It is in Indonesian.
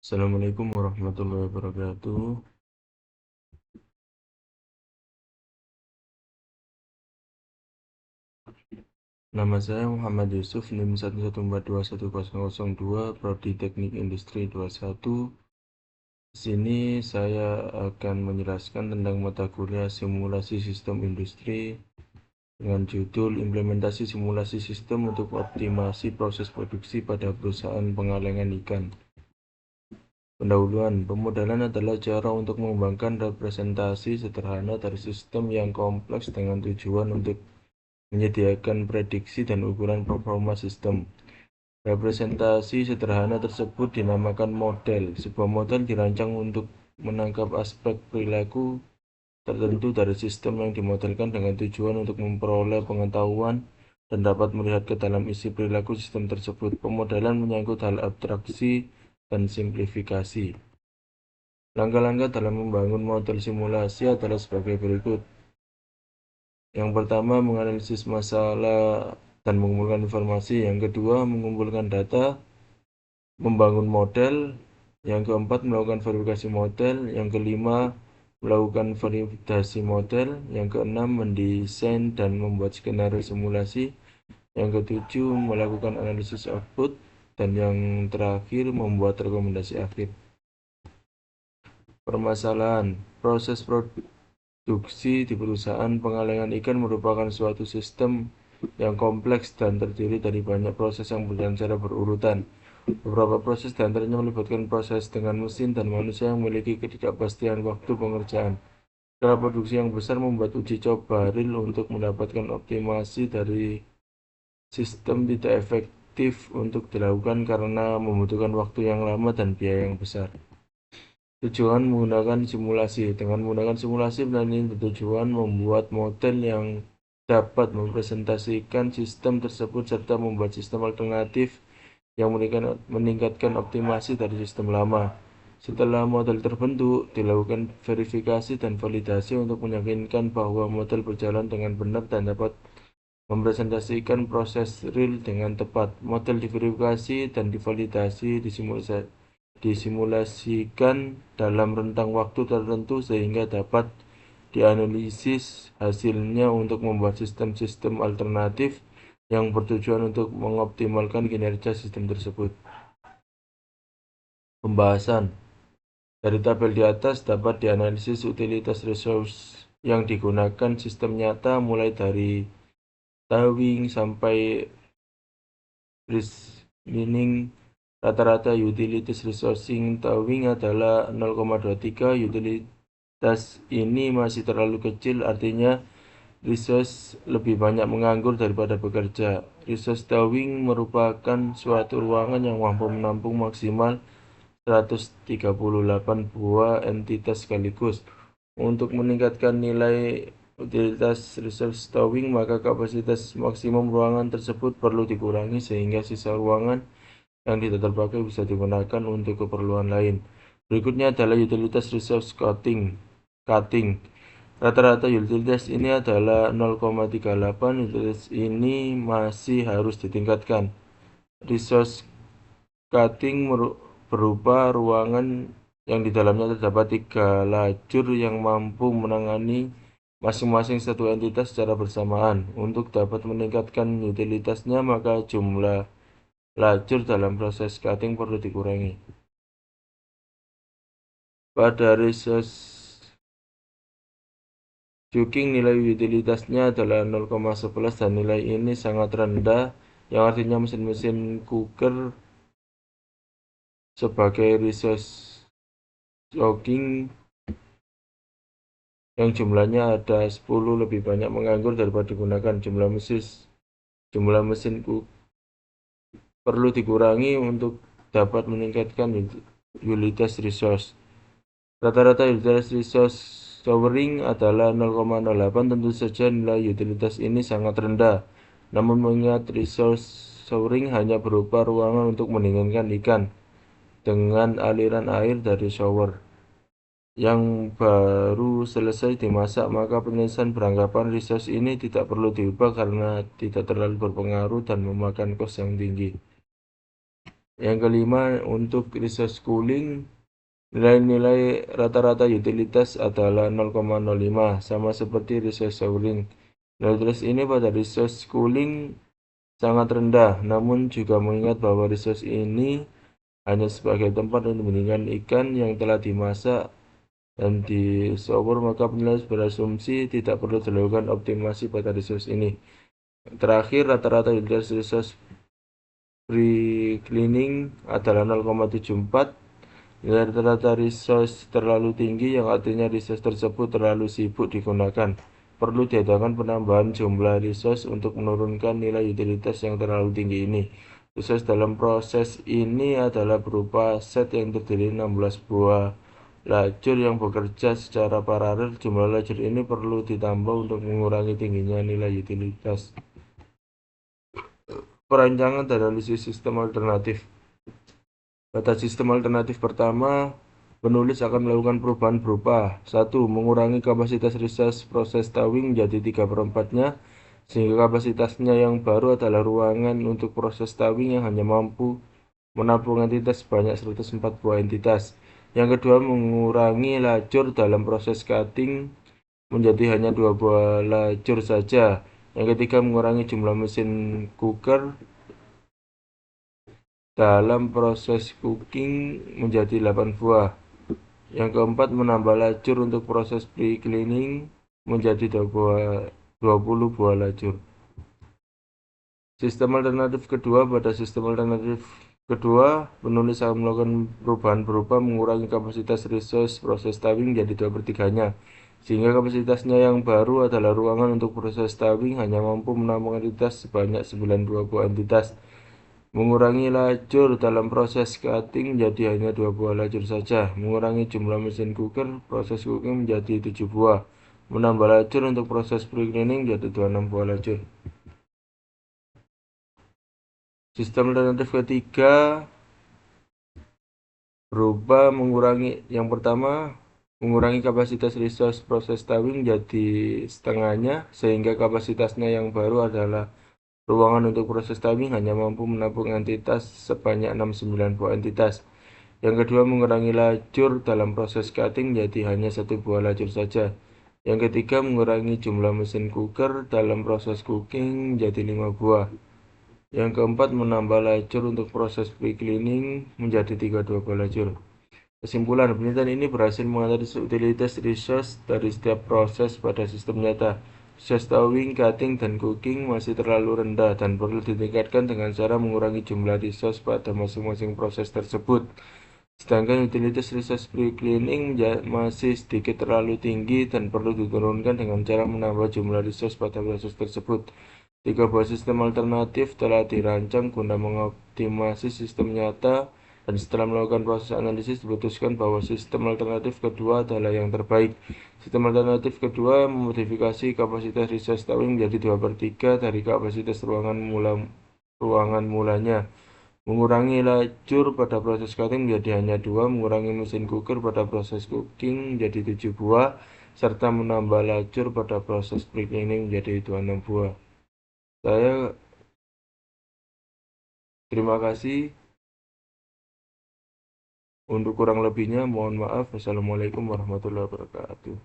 Assalamualaikum warahmatullahi wabarakatuh. Nama saya Muhammad Yusuf, NIM 1142102, Prodi Teknik Industri 21. Di sini saya akan menjelaskan tentang mata kuliah Simulasi Sistem Industri dengan judul Implementasi Simulasi Sistem untuk Optimasi Proses Produksi pada Perusahaan Pengalengan Ikan. Pendahuluan, pemodelan adalah cara untuk mengembangkan representasi sederhana dari sistem yang kompleks dengan tujuan untuk menyediakan prediksi dan ukuran performa sistem. Representasi sederhana tersebut dinamakan model. Sebuah model dirancang untuk menangkap aspek perilaku tertentu dari sistem yang dimodelkan dengan tujuan untuk memperoleh pengetahuan dan dapat melihat ke dalam isi perilaku sistem tersebut. Pemodelan menyangkut hal abstraksi dan simplifikasi. Langkah-langkah dalam membangun model simulasi adalah sebagai berikut. Yang pertama, menganalisis masalah dan mengumpulkan informasi. Yang kedua, mengumpulkan data, membangun model. Yang keempat, melakukan verifikasi model. Yang kelima, melakukan validasi model. Yang keenam, mendesain dan membuat skenario simulasi. Yang ketujuh, melakukan analisis output. Dan yang terakhir, membuat rekomendasi akhir. Permasalahan, proses produksi di perusahaan pengalengan ikan merupakan suatu sistem yang kompleks dan terdiri dari banyak proses yang berjalan secara berurutan. Beberapa proses diantaranya melibatkan proses dengan mesin dan manusia yang memiliki ketidakpastian waktu pengerjaan. Skala produksi yang besar membuat uji coba real untuk mendapatkan optimasi dari sistem tidak efektif untuk dilakukan karena membutuhkan waktu yang lama dan biaya yang besar. Tujuan menggunakan simulasi. Dengan menggunakan simulasi, penelitian bertujuan membuat model yang dapat mempresentasikan sistem tersebut serta membuat sistem alternatif yang meningkatkan optimasi dari sistem lama. Setelah model terbentuk, dilakukan verifikasi dan validasi untuk meyakinkan bahwa model berjalan dengan benar dan dapat mempresentasikan proses real dengan tepat. Model diverifikasi dan divalidasi disimulasikan dalam rentang waktu tertentu sehingga dapat dianalisis hasilnya untuk membuat sistem-sistem alternatif yang bertujuan untuk mengoptimalkan kinerja sistem tersebut. Pembahasan dari tabel di atas dapat dianalisis utilitas resource yang digunakan sistem nyata mulai dari towing sampai meaning. Rata-rata utilities resourcing towing adalah 0,23. Utilitas ini masih terlalu kecil, artinya resource lebih banyak menganggur daripada bekerja. Resource towing merupakan suatu ruangan yang mampu menampung maksimal 138 buah entitas sekaligus. Untuk meningkatkan nilai utilitas resource towing, maka kapasitas maksimum ruangan tersebut perlu dikurangi sehingga sisa ruangan yang tidak terpakai bisa digunakan untuk keperluan lain. Berikutnya adalah utilitas resource cutting. Rata-rata utilitas ini adalah 0,38. Utilitas ini masih harus ditingkatkan. Resource cutting berupa ruangan yang di dalamnya terdapat 3 lajur yang mampu menangani masing-masing satu entitas secara bersamaan. Untuk dapat meningkatkan utilitasnya, maka jumlah lajur dalam proses cutting perlu dikurangi. Pada resource cutting, nilai utilitasnya adalah 0,11 dan nilai ini sangat rendah, yang artinya mesin-mesin cooker sebagai resource cutting yang jumlahnya ada 10 lebih banyak menganggur daripada digunakan. Jumlah mesin perlu dikurangi untuk dapat meningkatkan utilitas resource. Rata-rata utilitas resource showering adalah 0,08. Tentu saja nilai utilitas ini sangat rendah. Namun mengingat resource showering hanya berupa ruangan untuk mendinginkan ikan dengan aliran air dari shower yang baru selesai dimasak, maka penyelesaian beranggapan resource ini tidak perlu diubah karena tidak terlalu berpengaruh dan memakan kos yang tinggi. Yang kelima, untuk resource cooling, nilai-nilai rata-rata utilitas adalah 0,05, sama seperti resource cooling. Nilai ini pada resource cooling sangat rendah, namun juga mengingat bahwa resource ini hanya sebagai tempat untuk mendinginkan ikan yang telah dimasak dan disoper, maka penulis berasumsi tidak perlu dilakukan optimasi pada resource ini. Terakhir, rata-rata utilitas resource pre-cleaning adalah 0,74. Nilai rata-rata resource terlalu tinggi, yang artinya resource tersebut terlalu sibuk digunakan. Perlu diadakan penambahan jumlah resource untuk menurunkan nilai utilitas yang terlalu tinggi ini. Resource dalam proses ini adalah berupa set yang terdiri 16 buah lajur yang bekerja secara paralel. Jumlah lajur ini perlu ditambah untuk mengurangi tingginya nilai utilitas. Perancangan dan analisis sistem alternatif. Pada sistem alternatif pertama, penulis akan melakukan perubahan berupa 1. Mengurangi kapasitas resource proses towing menjadi 3/4-nya, sehingga kapasitasnya yang baru adalah ruangan untuk proses towing yang hanya mampu menampung entitas sebanyak 104 buah entitas. Yang kedua, mengurangi lajur dalam proses cutting menjadi hanya 2 buah lajur saja. Yang ketiga, mengurangi jumlah mesin cooker dalam proses cooking menjadi 8 buah. Yang keempat, menambah lajur untuk proses pre-cleaning menjadi 20 buah lajur. Sistem alternatif kedua. Pada sistem alternatif kedua, penulis akan melakukan perubahan berupa mengurangi kapasitas resource proses towing menjadi 2/3-nya, sehingga kapasitasnya yang baru adalah ruangan untuk proses towing hanya mampu menampung entitas sebanyak 92 buah entitas. Mengurangi lajur dalam proses cutting menjadi hanya 2 buah lajur saja. Mengurangi jumlah mesin cooker proses cooking menjadi 7 buah. Menambah lajur untuk proses pre-cleaning menjadi 26 buah lajur. Sistem alternatif ketiga berupa mengurangi, yang pertama, mengurangi kapasitas resource proses towing menjadi setengahnya, sehingga kapasitasnya yang baru adalah ruangan untuk proses towing hanya mampu menampung entitas sebanyak 69 buah entitas. Yang kedua, mengurangi lajur dalam proses cutting menjadi hanya 1 buah lajur saja. Yang ketiga, mengurangi jumlah mesin cooker dalam proses cooking menjadi 5 buah. Yang keempat, menambah lajur untuk proses pre-cleaning menjadi 32 buah lajur. Kesimpulan, penelitian ini berhasil menganalisis utilitas resource dari setiap proses pada sistem nyata. Resource towing, cutting, dan cooking masih terlalu rendah dan perlu ditingkatkan dengan cara mengurangi jumlah resource pada masing-masing proses tersebut. Sedangkan utilitas resource pre-cleaning masih sedikit terlalu tinggi dan perlu diturunkan dengan cara menambah jumlah resource pada proses tersebut. 3 buah sistem alternatif telah dirancang guna mengoptimasi sistem nyata, dan setelah melakukan proses analisis diputuskan bahwa sistem alternatif kedua adalah yang terbaik. Sistem alternatif kedua memodifikasi kapasitas resource towing menjadi 2/3 dari kapasitas ruangan mulanya. Mengurangi lajur pada proses cutting menjadi hanya 2, mengurangi mesin cooker pada proses cooking menjadi 7 buah, serta menambah lajur pada proses pre-cleaning menjadi 26 buah. Saya terima kasih. Untuk kurang lebihnya mohon maaf. Wassalamualaikum warahmatullahi wabarakatuh.